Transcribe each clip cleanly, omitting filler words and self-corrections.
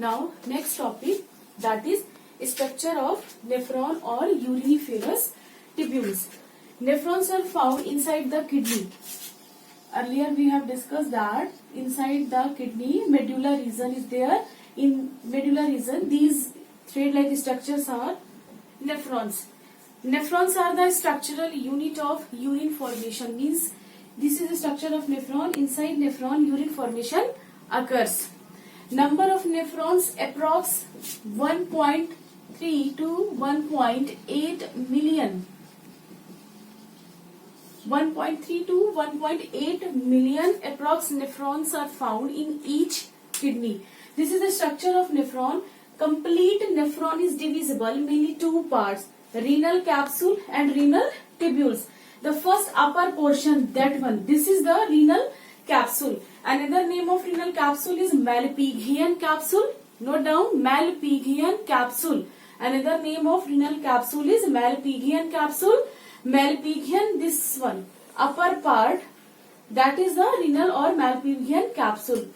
Now next topic, that is structure of nephron or uriniferous tubules. Nephrons are found inside the kidney. Earlier we have discussed that inside the kidney medulla region is there. In medulla region these thread-like structures are nephrons. Nephrons are the structural unit of urine formation. Means this is the structure of nephron. Inside nephron urine formation occurs. Number of nephrons approx 1.3 to 1.8 million. 1.3 to 1.8 million approx nephrons are found in each kidney. This is the structure of nephron. Complete nephron is divisible mainly two parts, renal capsule and renal tubules. The first upper portion, that one, this is the renal capsule. Another name of renal capsule is Malpighian capsule. Note down, Malpighian capsule. Another name of renal capsule is Malpighian capsule. Malpighian, this one, upper part, that is the renal or Malpighian capsule.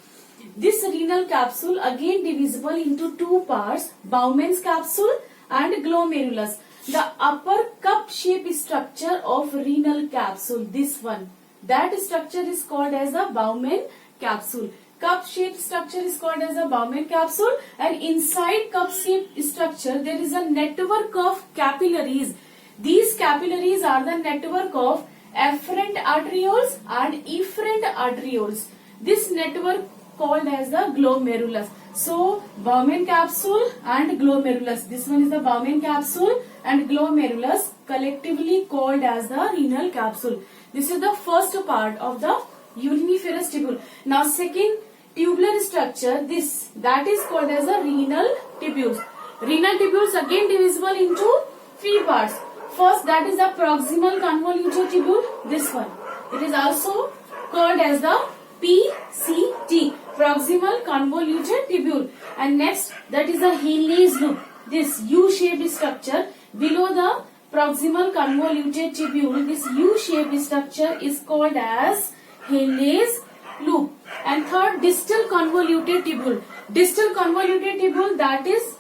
This renal capsule again divisible into two parts, Bowman's capsule and glomerulus. The upper cup-shaped structure of renal capsule, this one, that structure is called as the Bowman capsule. Cup-shaped structure is called as the Bowman capsule, and inside cup-shaped structure there is a network of capillaries. These capillaries are the network of afferent arterioles and efferent arterioles. This network called as the glomerulus. So Bowman capsule and glomerulus. This one is the Bowman capsule and glomerulus, collectively called as the renal capsule. This is the first part of the uriniferous tubule. Now second tubular structure, this, that is called as the renal tubules. Renal tubules again divisible into three parts. First, that is the proximal convoluted tubule, this one. It is also called as the PCT, proximal convoluted tubule. And next, that is the Henle's loop, this U-shaped structure below the proximal convoluted tubule. This U-shaped structure is called as Henle's loop. And third, distal convoluted tubule. Distal convoluted tubule, that is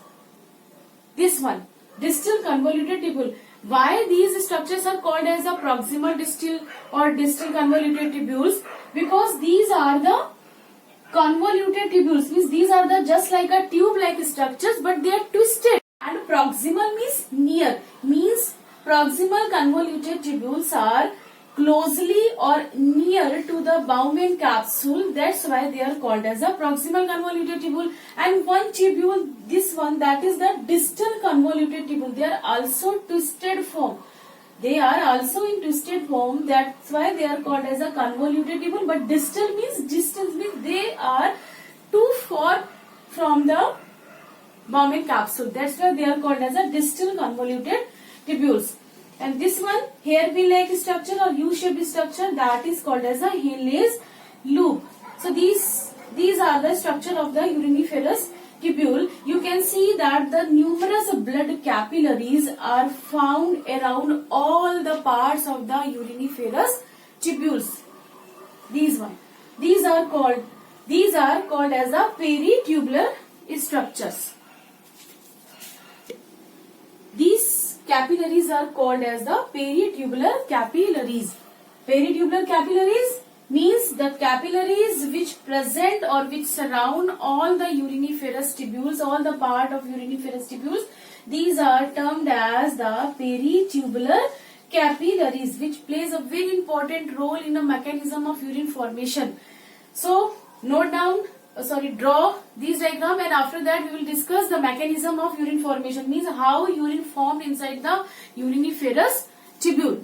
this one, distal convoluted tubule. Why these structures are called as the proximal distal or distal convoluted tubules? Because these are the convoluted tubules, means these are the just like a tube-like structures, but they are twisted. And proximal means near, means proximal convoluted tubules are closely or near to the Bowman capsule. That's why they are called as a proximal convoluted tubule. And one tubule, this one, that is the distal convoluted tubule. They are also twisted form. They are also in twisted form. That's why they are called as a convoluted tubule. But distal means, distance means they are too far from the Bowman capsule. That's why they are called as a distal convoluted tubules. And this one, hairpin-like structure or U-shaped structure, that is called as a Henle's loop. So these are the structure of the uriniferous tubule. You can see that the numerous blood capillaries are found around all the parts of the uriniferous tubules. These are called as the peritubular structures. These capillaries are called as the peritubular capillaries. Peritubular capillaries means the capillaries which present or which surround all the uriniferous tubules, all the part of uriniferous tubules. These are termed as the peritubular capillaries, which plays a very important role in the mechanism of urine formation. So note down, draw these diagram, and after that we will discuss the mechanism of urine formation, means how urine formed inside the uriniferous tubule.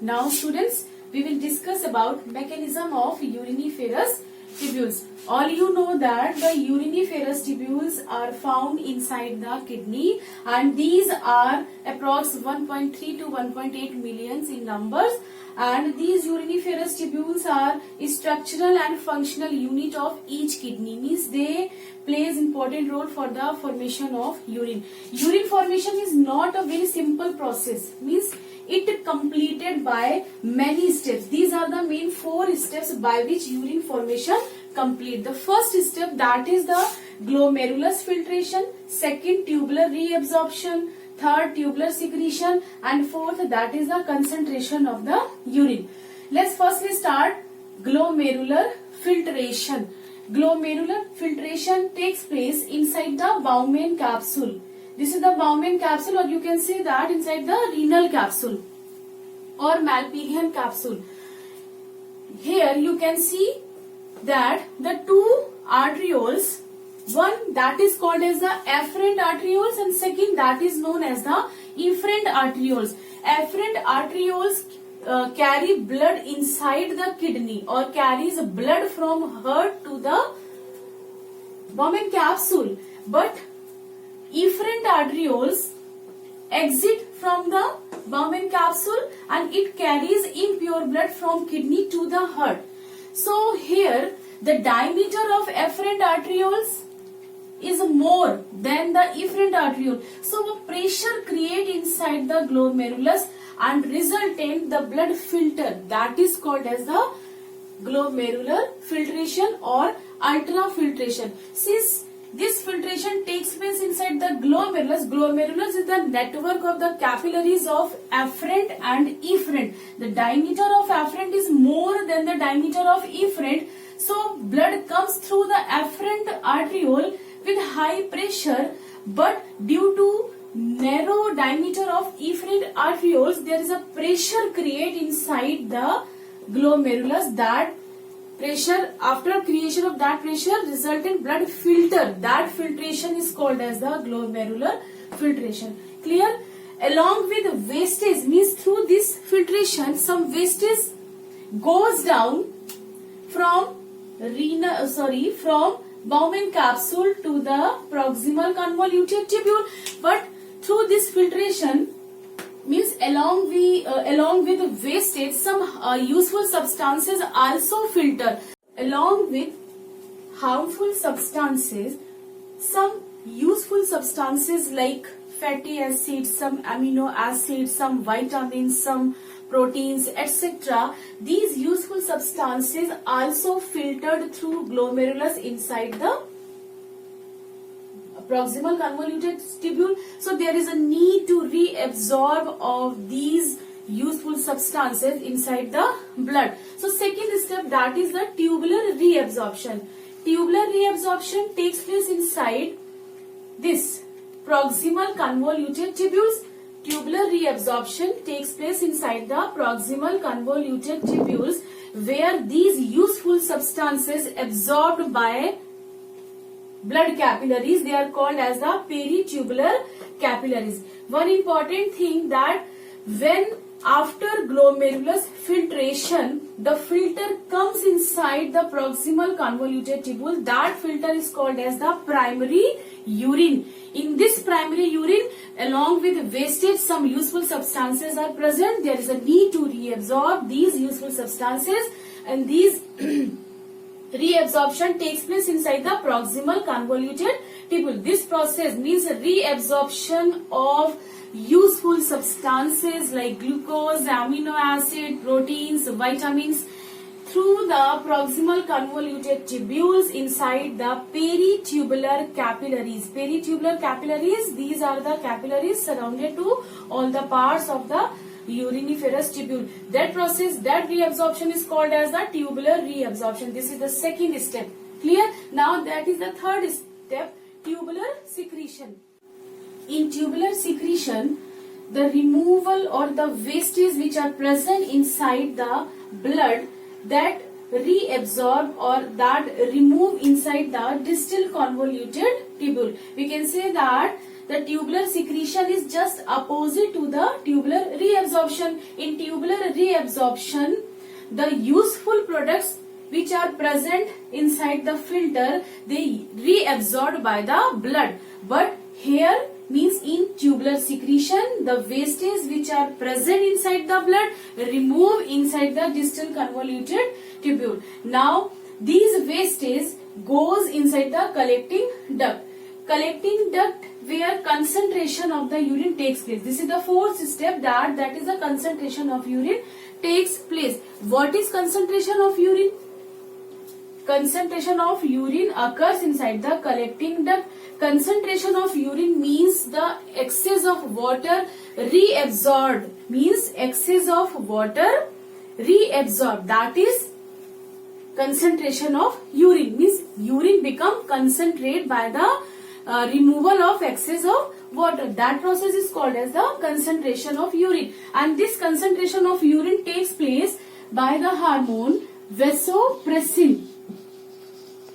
Now students, we will discuss about mechanism of uriniferous tubules. All you know that the uriniferous tubules are found inside the kidney, and these are approx 1.3 to 1.8 millions in numbers. And these uriniferous tubules are structural and functional unit of each kidney, means they plays important role for the formation of urine. Urine formation is not a very simple process, means it completed by many steps. These are the main 4 steps by which urine formation complete. The first step, that is the glomerulus filtration, second tubular reabsorption, third tubular secretion, and fourth that is the concentration of the urine. Let's firstly start glomerular filtration. Glomerular filtration takes place inside the Bowman capsule. This is the Bowman capsule, or you can say that inside the renal capsule or Malpighian capsule. Here you can see that the two arterioles, one that is called as the afferent arterioles and second that is known as the efferent arterioles. Afferent arterioles carry blood inside the kidney or carries blood from heart to the Bowman capsule, but efferent arterioles exit from the Bowman capsule and it carries impure blood from kidney to the heart. So here the diameter of afferent arterioles is more than the efferent arteriole. So a pressure create inside the glomerulus and resultant the blood filter, that is called as the glomerular filtration or ultrafiltration. Since this filtration takes place inside the glomerulus. Glomerulus is the network of the capillaries of afferent and efferent. The diameter of afferent is more than the diameter of efferent. So blood comes through the afferent arteriole with high pressure, but due to narrow diameter of efferent arterioles, there is a pressure create inside the glomerulus. That pressure, after creation of that pressure, resultant blood filter, that filtration is called as the glomerular filtration. Clear? Along with wastage, means through this filtration some wastage goes down from from Bowman capsule to the proximal convoluted tubule, but through this filtration, means along with wastage, some useful substances also filter. Along with harmful substances, some useful substances like fatty acids, some amino acids, some vitamins, some proteins, etc. These useful substances also filtered through glomerulus inside the proximal convoluted tubule. So there is a need to reabsorb of these useful substances inside the blood. So second step, that is the tubular reabsorption. Tubular reabsorption takes place inside this proximal convoluted tubules. Tubular reabsorption takes place inside the proximal convoluted tubules, where these useful substances absorbed by blood capillaries, they are called as the peritubular capillaries. One important thing, that when after glomerulus filtration, the filter comes inside the proximal convoluted tubule, that filter is called as the primary urine. In this primary urine, along with wastage, some useful substances are present. There is a need to reabsorb these useful substances, and these reabsorption takes place inside the proximal convoluted tubule. This process means reabsorption of useful substances like glucose, amino acid, proteins, vitamins through the proximal convoluted tubules inside the peritubular capillaries. Peritubular capillaries, these are the capillaries surrounded to all the parts of the uriniferous tubule. That process, that reabsorption is called as the tubular reabsorption. This is the second step. Clear? Now that is the third step, tubular secretion. In tubular secretion, the removal or the wastage which are present inside the blood, that reabsorb or that remove inside the distal convoluted tubule. We can say that the tubular secretion is just opposite to the tubular reabsorption. In tubular reabsorption, the useful products which are present inside the filter, they reabsorbed by the blood. But here means in tubular secretion, the wastage which are present inside the blood remove inside the distal convoluted tubule. Now these wastage goes inside the collecting duct. Collecting duct, where concentration of the urine takes place. This is the fourth step, that is the concentration of urine takes place. What is concentration of urine? concentration of urine occurs inside the collecting duct. Concentration of urine means the excess of water reabsorbed, means excess of water reabsorbed. That is concentration of urine, means urine become concentrate by the removal of excess of water. That process is called as the concentration of urine, and this concentration of urine takes place by the hormone vasopressin.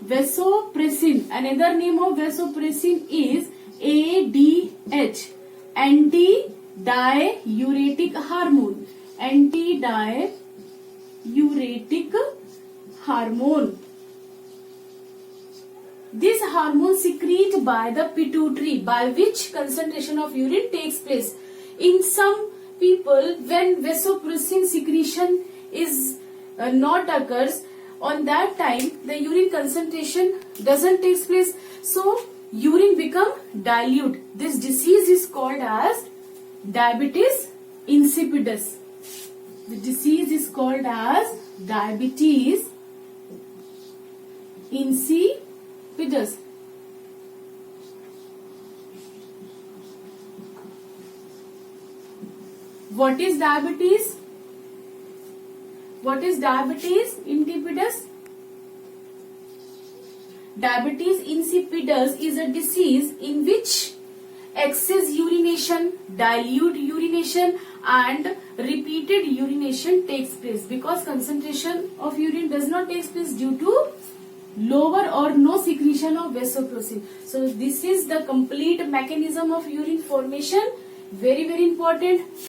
Vasopressin, another name of vasopressin is ADH, anti-diuretic hormone. Anti-diuretic hormone. This hormone secreted by the pituitary, by which concentration of urine takes place. In some people, when vasopressin secretion is not occurs, on that time the urine concentration doesn't take place, so urine become dilute. This disease is called as diabetes insipidus. The disease is called as diabetes insipidus. What is diabetes? What is diabetes insipidus? Diabetes insipidus is a disease in which excess urination, dilute urination and repeated urination takes place, because concentration of urine does not take place due to lower or no secretion of vasopressin. So this is the complete mechanism of urine formation. Very important.